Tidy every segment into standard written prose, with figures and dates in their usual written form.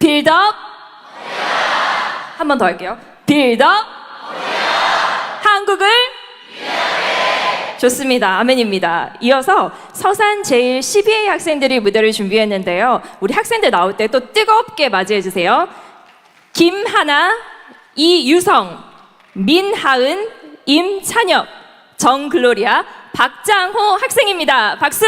빌드업. 한 번 더 할게요. 빌드업. 한국을 좋습니다. 아멘입니다. 이어서 서산 제12회 학생들이 무대를 준비했는데요. 우리 학생들 나올 때 또 뜨겁게 맞이해 주세요. 김하나, 이유성, 민하은, 임찬혁, 정글로리아, 박장호 학생입니다. 박수!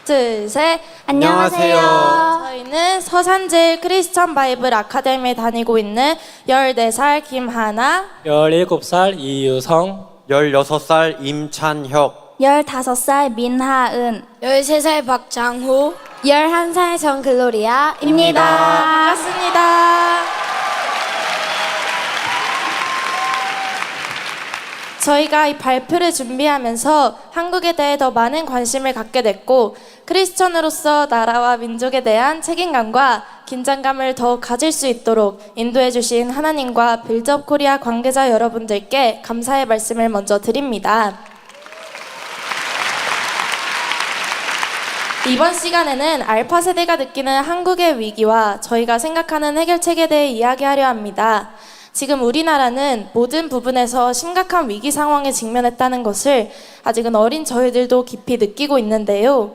둘, 셋. 안녕하세요. 저희는 서산제일 크리스천 바이블 아카데미에 다니고 있는 14살 김하나, 17살 이유성, 16살 임찬혁, 15살 민하은, 13살 박장호 11살 정글로리아입니다. 반갑습니다. 저희가 이 발표를 준비하면서 한국에 대해 더 많은 관심을 갖게 됐고, 크리스천으로서 나라와 민족에 대한 책임감과 긴장감을 더욱 가질 수 있도록 인도해 주신 하나님과 빌드업 코리아 관계자 여러분들께 감사의 말씀을 먼저 드립니다. 이번 시간에는 알파 세대가 느끼는 한국의 위기와 저희가 생각하는 해결책에 대해 이야기하려 합니다. 지금 우리나라는 모든 부분에서 심각한 위기 상황에 직면했다는 것을 아직은 어린 저희들도 깊이 느끼고 있는데요.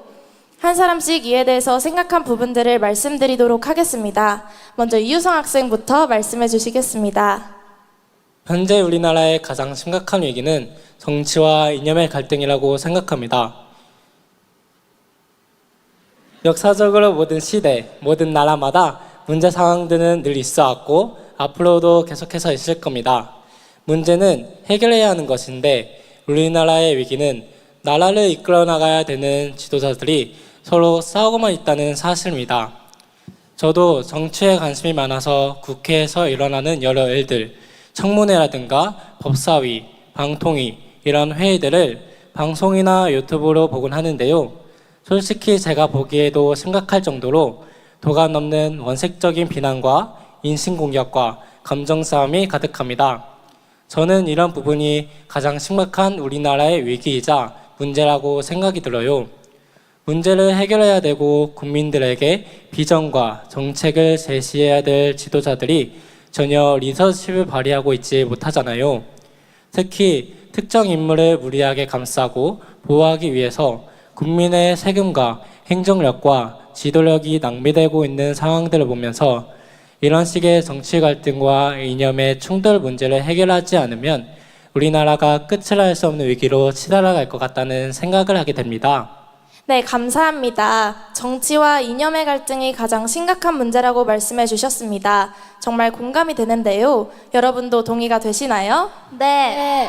한 사람씩 이에 대해서 생각한 부분들을 말씀드리도록 하겠습니다. 먼저 이유성 학생부터 말씀해 주시겠습니다. 현재 우리나라의 가장 심각한 위기는 정치와 이념의 갈등이라고 생각합니다. 역사적으로 모든 시대, 모든 나라마다 문제 상황들은 늘 있어 왔고 앞으로도 계속해서 있을 겁니다. 문제는 해결해야 하는 것인데 우리나라의 위기는 나라를 이끌어 나가야 되는 지도자들이 서로 싸우고만 있다는 사실입니다. 저도 정치에 관심이 많아서 국회에서 일어나는 여러 일들, 청문회라든가 법사위, 방통위 이런 회의들을 방송이나 유튜브로 보곤 하는데요. 솔직히 제가 보기에도 심각할 정도로 도가 넘는 원색적인 비난과 인신공격과 감정싸움이 가득합니다. 저는 이런 부분이 가장 심각한 우리나라의 위기이자 문제라고 생각이 들어요. 문제를 해결해야 되고 국민들에게 비전과 정책을 제시해야 될 지도자들이 전혀 리더십을 발휘하고 있지 못하잖아요. 특히 특정 인물을 무리하게 감싸고 보호하기 위해서 국민의 세금과 행정력과 지도력이 낭비되고 있는 상황들을 보면서 이런 식의 정치 갈등과 이념의 충돌 문제를 해결하지 않으면 우리나라가 끝을 알 수 없는 위기로 치달아갈 것 같다는 생각을 하게 됩니다. 네, 감사합니다. 정치와 이념의 갈등이 가장 심각한 문제라고 말씀해 주셨습니다. 정말 공감이 되는데요. 여러분도 동의가 되시나요? 네.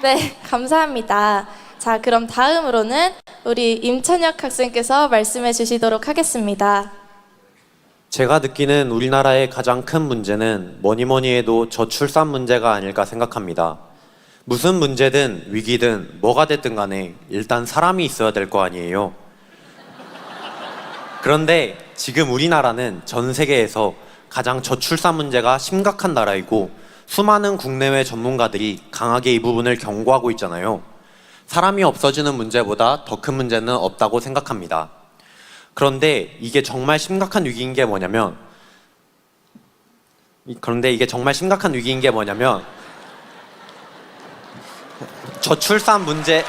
네, 감사합니다. 자, 그럼 다음으로는 우리 임찬혁 학생께서 말씀해 주시도록 하겠습니다. 제가 느끼는 우리나라의 가장 큰 문제는 뭐니 해도 저출산 문제가 아닐까 생각합니다. 무슨 문제든 위기든 뭐가 됐든 간에 일단 사람이 있어야 될 거 아니에요. 그런데 지금 우리나라는 전 세계에서 가장 저출산 문제가 심각한 나라이고 수많은 국내외 전문가들이 강하게 이 부분을 경고하고 있잖아요. 사람이 없어지는 문제보다 더 큰 문제는 없다고 생각합니다. 그런데 이게 정말 심각한 위기인 게 뭐냐면 저출산 문제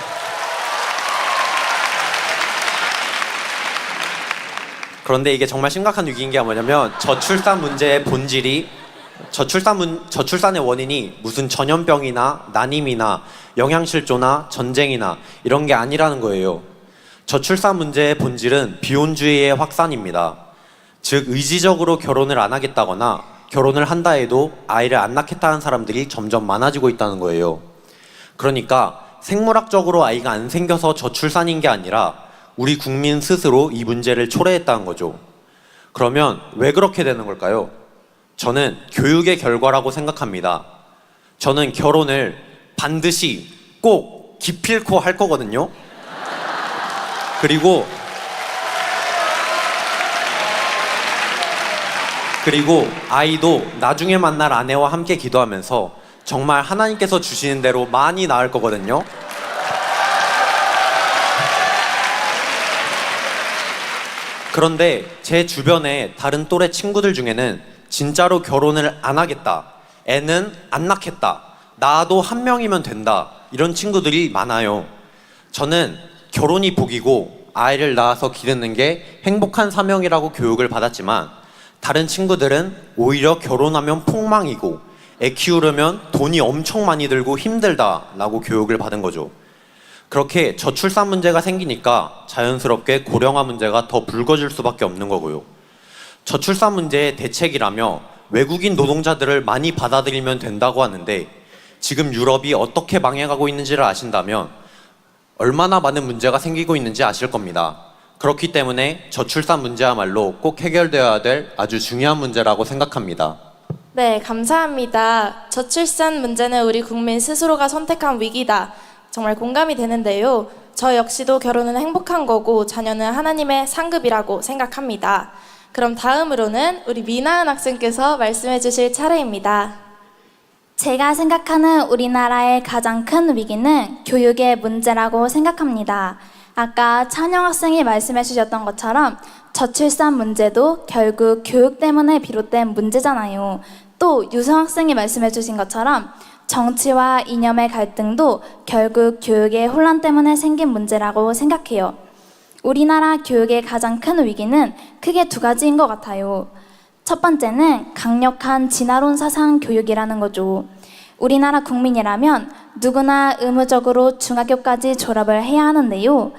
저출산 문제의 본질이 저출산의 원인이 무슨 전염병이나 난임이나 영양실조나 전쟁이나 이런 게 아니라는 거예요. 저출산 문제의 본질은 비혼주의의 확산입니다. 즉 의지적으로 결혼을 안 하겠다거나 결혼을 한다 해도 아이를 안 낳겠다는 사람들이 점점 많아지고 있다는 거예요. 그러니까 생물학적으로 아이가 안 생겨서 저출산인 게 아니라 우리 국민 스스로 이 문제를 초래했다는 거죠. 그러면 왜 그렇게 되는 걸까요? 저는 교육의 결과라고 생각합니다. 저는 결혼을 반드시 꼭 기필코 할 거거든요. 그리고 아이도 나중에 만날 아내와 함께 기도하면서 정말 하나님께서 주시는 대로 많이 낳을 거거든요. 그런데 제 주변에 다른 또래 친구들 중에는 진짜로 결혼을 안 하겠다, 애는 안 낳겠다, 나도 한 명이면 된다, 이런 친구들이 많아요. 저는 결혼이 복이고 아이를 낳아서 기르는 게 행복한 사명이라고 교육을 받았지만, 다른 친구들은 오히려 결혼하면 폭망이고 애 키우려면 돈이 엄청 많이 들고 힘들다라고 교육을 받은 거죠. 그렇게 저출산 문제가 생기니까 자연스럽게 고령화 문제가 더 불거질 수밖에 없는 거고요. 저출산 문제의 대책이라며 외국인 노동자들을 많이 받아들이면 된다고 하는데, 지금 유럽이 어떻게 망해가고 있는지를 아신다면 얼마나 많은 문제가 생기고 있는지 아실 겁니다. 그렇기 때문에 저출산 문제야말로 꼭 해결되어야 될 아주 중요한 문제라고 생각합니다. 네, 감사합니다. 저출산 문제는 우리 국민 스스로가 선택한 위기다. 정말 공감이 되는데요. 저 역시도 결혼은 행복한 거고 자녀는 하나님의 상급이라고 생각합니다. 그럼 다음으로는 우리 미나은 학생께서 말씀해 주실 차례입니다. 제가 생각하는 우리나라의 가장 큰 위기는 교육의 문제라고 생각합니다. 아까 찬영 학생이 말씀해 주셨던 것처럼 저출산 문제도 결국 교육 때문에 비롯된 문제잖아요. 또 유성 학생이 말씀해 주신 것처럼 정치와 이념의 갈등도 결국 교육의 혼란 때문에 생긴 문제라고 생각해요. 우리나라 교육의 가장 큰 위기는 크게 두 가지인 것 같아요. 첫 번째는 강력한 진화론 사상 교육이라는 거죠. 우리나라 국민이라면 누구나 의무적으로 중학교까지 졸업을 해야 하는데요.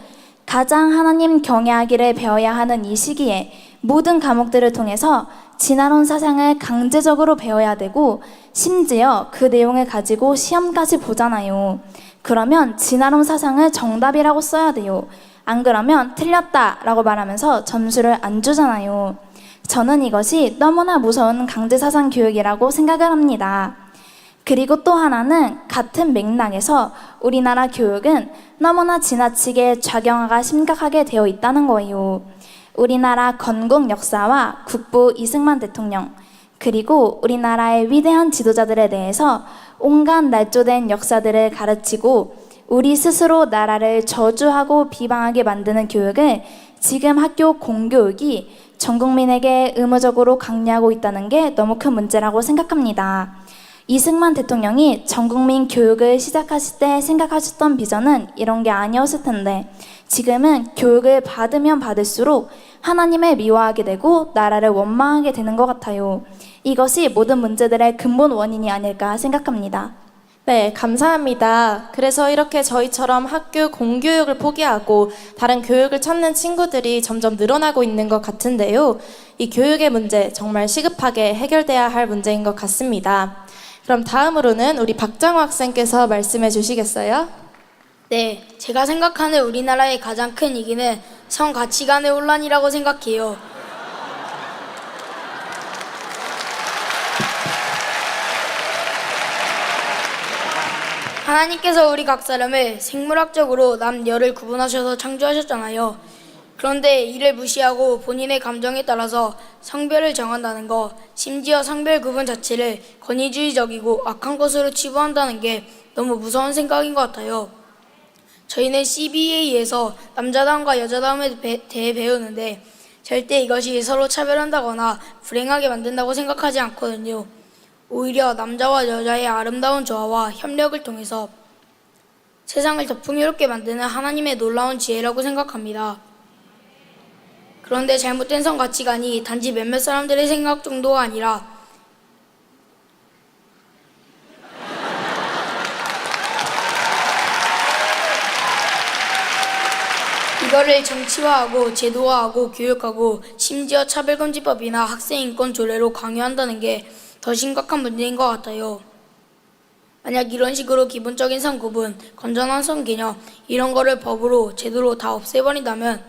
가장 하나님 경외하기를 배워야 하는 이 시기에 모든 과목들을 통해서 진화론 사상을 강제적으로 배워야 되고, 심지어 그 내용을 가지고 시험까지 보잖아요. 그러면 진화론 사상을 정답이라고 써야 돼요. 안 그러면 틀렸다라고 말하면서 점수를 안 주잖아요. 저는 이것이 너무나 무서운 강제사상 교육이라고 생각을 합니다. 그리고 또 하나는 같은 맥락에서 우리나라 교육은 너무나 지나치게 좌경화가 심각하게 되어 있다는 거예요. 우리나라 건국 역사와 국부 이승만 대통령, 그리고 우리나라의 위대한 지도자들에 대해서 온갖 날조된 역사들을 가르치고 우리 스스로 나라를 저주하고 비방하게 만드는 교육을 지금 학교 공교육이 전 국민에게 의무적으로 강요하고 있다는 게 너무 큰 문제라고 생각합니다. 이승만 대통령이 전 국민 교육을 시작하실 때 생각하셨던 비전은 이런 게 아니었을 텐데, 지금은 교육을 받으면 받을수록 하나님을 미워하게 되고 나라를 원망하게 되는 것 같아요. 이것이 모든 문제들의 근본 원인이 아닐까 생각합니다. 네, 감사합니다. 그래서 이렇게 저희처럼 학교 공교육을 포기하고 다른 교육을 찾는 친구들이 점점 늘어나고 있는 것 같은데요. 이 교육의 문제 정말 시급하게 해결돼야 할 문제인 것 같습니다. 그럼 다음으로는 우리 박장호 학생께서 말씀해 주시겠어요? 네, 제가 생각하는 우리나라의 가장 큰 위기는 성 가치관의 혼란이라고 생각해요. 하나님께서 우리 각 사람을 생물학적으로 남-여를 구분하셔서 창조하셨잖아요. 그런데 이를 무시하고 본인의 감정에 따라서 성별을 정한다는 것, 심지어 성별 구분 자체를 권위주의적이고 악한 것으로 치부한다는 게 너무 무서운 생각인 것 같아요. 저희는 CBA에서 남자다움과 여자다움에 대해 배우는데 절대 이것이 서로 차별한다거나 불행하게 만든다고 생각하지 않거든요. 오히려 남자와 여자의 아름다운 조화와 협력을 통해서 세상을 더 풍요롭게 만드는 하나님의 놀라운 지혜라고 생각합니다. 그런데 잘못된 성 가치관이 단지 몇몇 사람들의 생각 정도가 아니라 이거를 정치화하고 제도화하고 교육하고 심지어 차별금지법이나 학생인권 조례로 강요한다는 게 더 심각한 문제인 것 같아요. 만약 이런 식으로 기본적인 성 구분, 건전한 성 개념 이런 거를 법으로 제도로 다 없애버린다면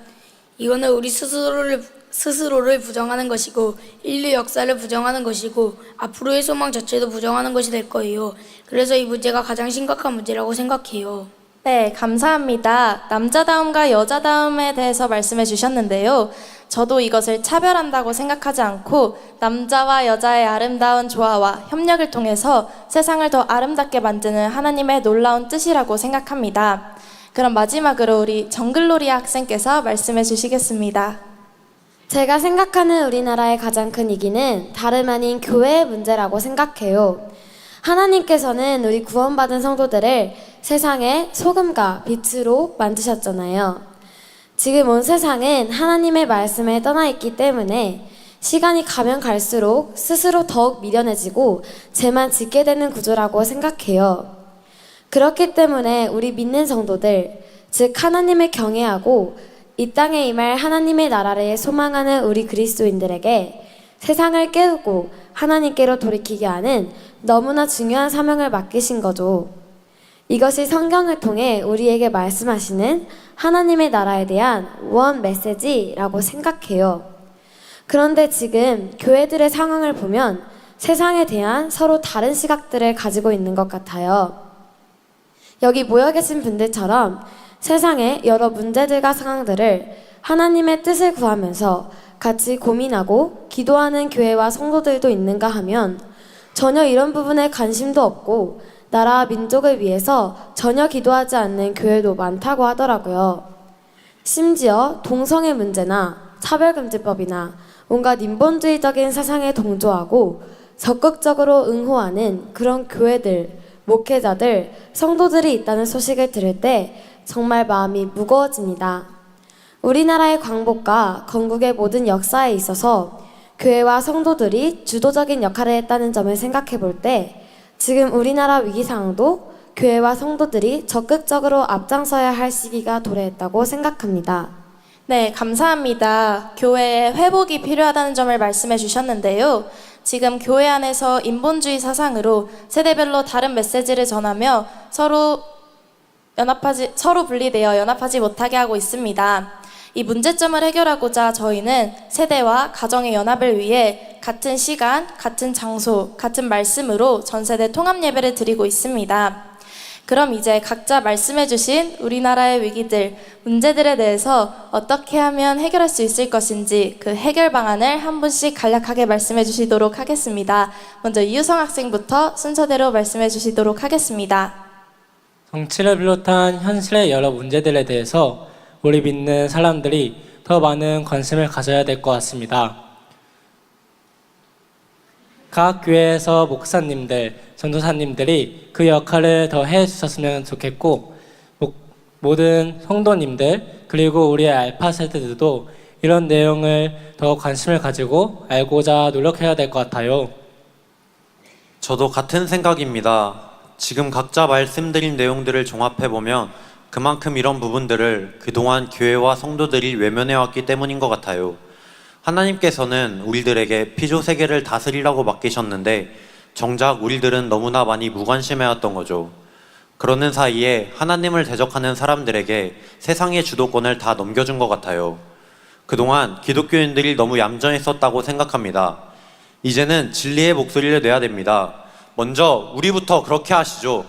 이거는 우리 스스로를 부정하는 것이고 인류 역사를 부정하는 것이고 앞으로의 소망 자체도 부정하는 것이 될 거예요. 그래서 이 문제가 가장 심각한 문제라고 생각해요. 네, 감사합니다. 남자다움과 여자다움에 대해서 말씀해 주셨는데요. 저도 이것을 차별한다고 생각하지 않고 남자와 여자의 아름다운 조화와 협력을 통해서 세상을 더 아름답게 만드는 하나님의 놀라운 뜻이라고 생각합니다. 그럼 마지막으로 우리 정글로리 학생께서 말씀해 주시겠습니다. 제가 생각하는 우리나라의 가장 큰 위기는 다름 아닌 교회의 문제라고 생각해요. 하나님께서는 우리 구원받은 성도들을 세상의 소금과 빛으로 만드셨잖아요. 지금 온 세상은 하나님의 말씀에 떠나 있기 때문에 시간이 가면 갈수록 스스로 더욱 미련해지고 죄만 짓게 되는 구조라고 생각해요. 그렇기 때문에 우리 믿는 성도들, 즉 하나님을 경외하고 이 땅에 임할 하나님의 나라를 소망하는 우리 그리스도인들에게 세상을 깨우고 하나님께로 돌이키게 하는 너무나 중요한 사명을 맡기신 거죠. 이것이 성경을 통해 우리에게 말씀하시는 하나님의 나라에 대한 원 메시지라고 생각해요. 그런데 지금 교회들의 상황을 보면 세상에 대한 서로 다른 시각들을 가지고 있는 것 같아요. 여기 모여 계신 분들처럼 세상의 여러 문제들과 상황들을 하나님의 뜻을 구하면서 같이 고민하고 기도하는 교회와 성도들도 있는가 하면 전혀 이런 부분에 관심도 없고 나라와 민족을 위해서 전혀 기도하지 않는 교회도 많다고 하더라고요. 심지어 동성애 문제나 차별금지법이나 온갖 인본주의적인 사상에 동조하고 적극적으로 응호하는 그런 교회들, 목회자들, 성도들이 있다는 소식을 들을 때 정말 마음이 무거워집니다. 우리나라의 광복과 건국의 모든 역사에 있어서 교회와 성도들이 주도적인 역할을 했다는 점을 생각해 볼 때 지금 우리나라 위기 상황도 교회와 성도들이 적극적으로 앞장서야 할 시기가 도래했다고 생각합니다. 네, 감사합니다. 교회에 회복이 필요하다는 점을 말씀해 주셨는데요. 지금 교회 안에서 인본주의 사상으로 세대별로 다른 메시지를 전하며 서로 분리되어 연합하지 못하게 하고 있습니다. 이 문제점을 해결하고자 저희는 세대와 가정의 연합을 위해 같은 시간, 같은 장소, 같은 말씀으로 전세대 통합 예배를 드리고 있습니다. 그럼 이제 각자 말씀해주신 우리나라의 위기들, 문제들에 대해서 어떻게 하면 해결할 수 있을 것인지 그 해결 방안을 한 분씩 간략하게 말씀해 주시도록 하겠습니다. 먼저 이유성 학생부터 순서대로 말씀해 주시도록 하겠습니다. 정치를 비롯한 현실의 여러 문제들에 대해서 우리 믿는 사람들이 더 많은 관심을 가져야 될 것 같습니다. 각 교회에서 목사님들, 전도사님들이 그 역할을 더 해주셨으면 좋겠고 모든 성도님들 그리고 우리의 알파 세대들도 이런 내용을 더 관심을 가지고 알고자 노력해야 될 것 같아요. 저도 같은 생각입니다. 지금 각자 말씀드린 내용들을 종합해보면 그만큼 이런 부분들을 그동안 교회와 성도들이 외면해왔기 때문인 것 같아요. 하나님께서는 우리들에게 피조세계를 다스리라고 맡기셨는데 정작 우리들은 너무나 많이 무관심해왔던 거죠. 그러는 사이에 하나님을 대적하는 사람들에게 세상의 주도권을 다 넘겨준 것 같아요. 그동안 기독교인들이 너무 얌전했었다고 생각합니다. 이제는 진리의 목소리를 내야 됩니다. 먼저 우리부터 그렇게 하시죠.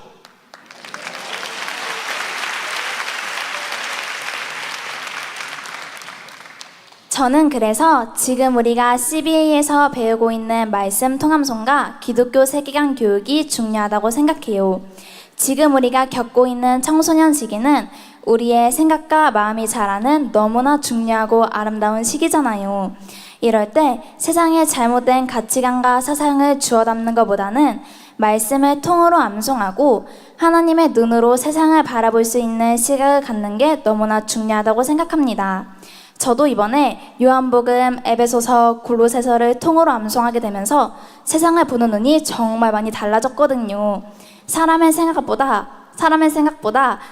저는 그래서 지금 우리가 CBA에서 배우고 있는 말씀 통함송과 기독교 세계관 교육이 중요하다고 생각해요. 지금 우리가 겪고 있는 청소년 시기는 우리의 생각과 마음이 자라는 너무나 중요하고 아름다운 시기잖아요. 이럴 때 세상의 잘못된 가치관과 사상을 주워 담는 것보다는 말씀을 통으로 암송하고 하나님의 눈으로 세상을 바라볼 수 있는 시각을 갖는 게 너무나 중요하다고 생각합니다. 저도 이번에 요한복음, 에베소서, 골로새서를 통으로 암송하게 되면서 세상을 보는 눈이 정말 많이 달라졌거든요. 사람의 생각보다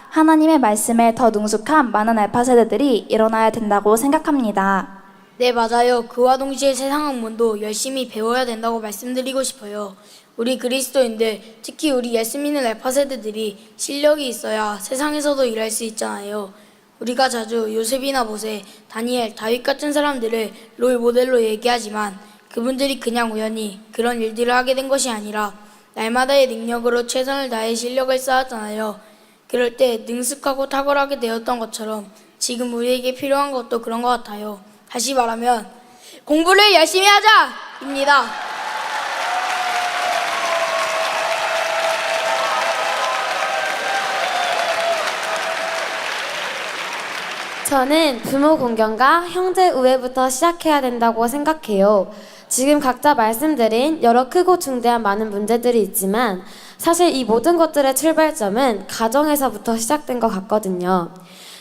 하나님의 말씀에 더 능숙한 많은 알파 세대들이 일어나야 된다고 생각합니다. 네, 맞아요. 그와 동시에 세상 학문도 열심히 배워야 된다고 말씀드리고 싶어요. 우리 그리스도인들, 특히 우리 예수 믿는 알파 세대들이 실력이 있어야 세상에서도 일할 수 있잖아요. 우리가 자주 요셉이나 모세, 다니엘, 다윗 같은 사람들을 롤 모델로 얘기하지만 그분들이 그냥 우연히 그런 일들을 하게 된 것이 아니라 날마다의 능력으로 최선을 다해 실력을 쌓았잖아요. 그럴 때 능숙하고 탁월하게 되었던 것처럼 지금 우리에게 필요한 것도 그런 것 같아요. 다시 말하면 공부를 열심히 하자입니다. 저는 부모 공경과 형제 우애부터 시작해야 된다고 생각해요. 지금 각자 말씀드린 여러 크고 중대한 많은 문제들이 있지만 사실 이 모든 것들의 출발점은 가정에서부터 시작된 것 같거든요.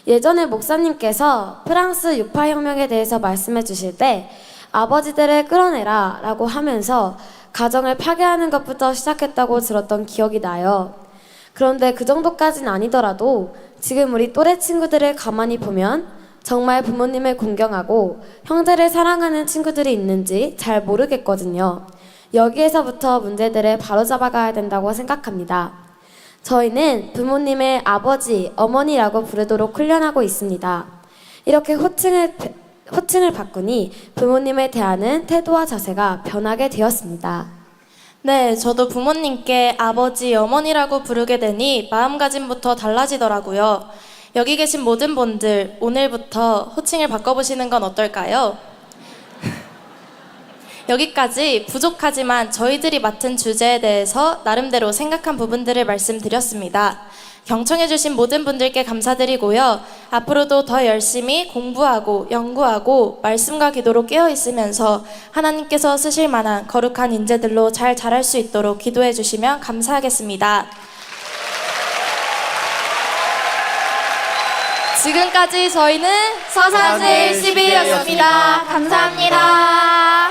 예전에 목사님께서 프랑스 유파혁명에 대해서 말씀해 주실 때 아버지들을 끌어내라 라고 하면서 가정을 파괴하는 것부터 시작했다고 들었던 기억이 나요. 그런데 그 정도까지는 아니더라도 지금 우리 또래 친구들을 가만히 보면 정말 부모님을 공경하고 형제를 사랑하는 친구들이 있는지 잘 모르겠거든요. 여기에서부터 문제들을 바로잡아가야 된다고 생각합니다. 저희는 부모님을 아버지, 어머니라고 부르도록 훈련하고 있습니다. 이렇게 호칭을 바꾸니 부모님을 대하는 태도와 자세가 변하게 되었습니다. 네, 저도 부모님께 아버지, 어머니라고 부르게 되니 마음가짐부터 달라지더라고요. 여기 계신 모든 분들, 오늘부터 호칭을 바꿔보시는 건 어떨까요? 여기까지 부족하지만 저희들이 맡은 주제에 대해서 나름대로 생각한 부분들을 말씀드렸습니다. 경청해주신 모든 분들께 감사드리고요. 앞으로도 더 열심히 공부하고 연구하고 말씀과 기도로 깨어있으면서 하나님께서 쓰실 만한 거룩한 인재들로 잘 자랄 수 있도록 기도해주시면 감사하겠습니다. 지금까지 저희는 서산제일 12였습니다. 감사합니다.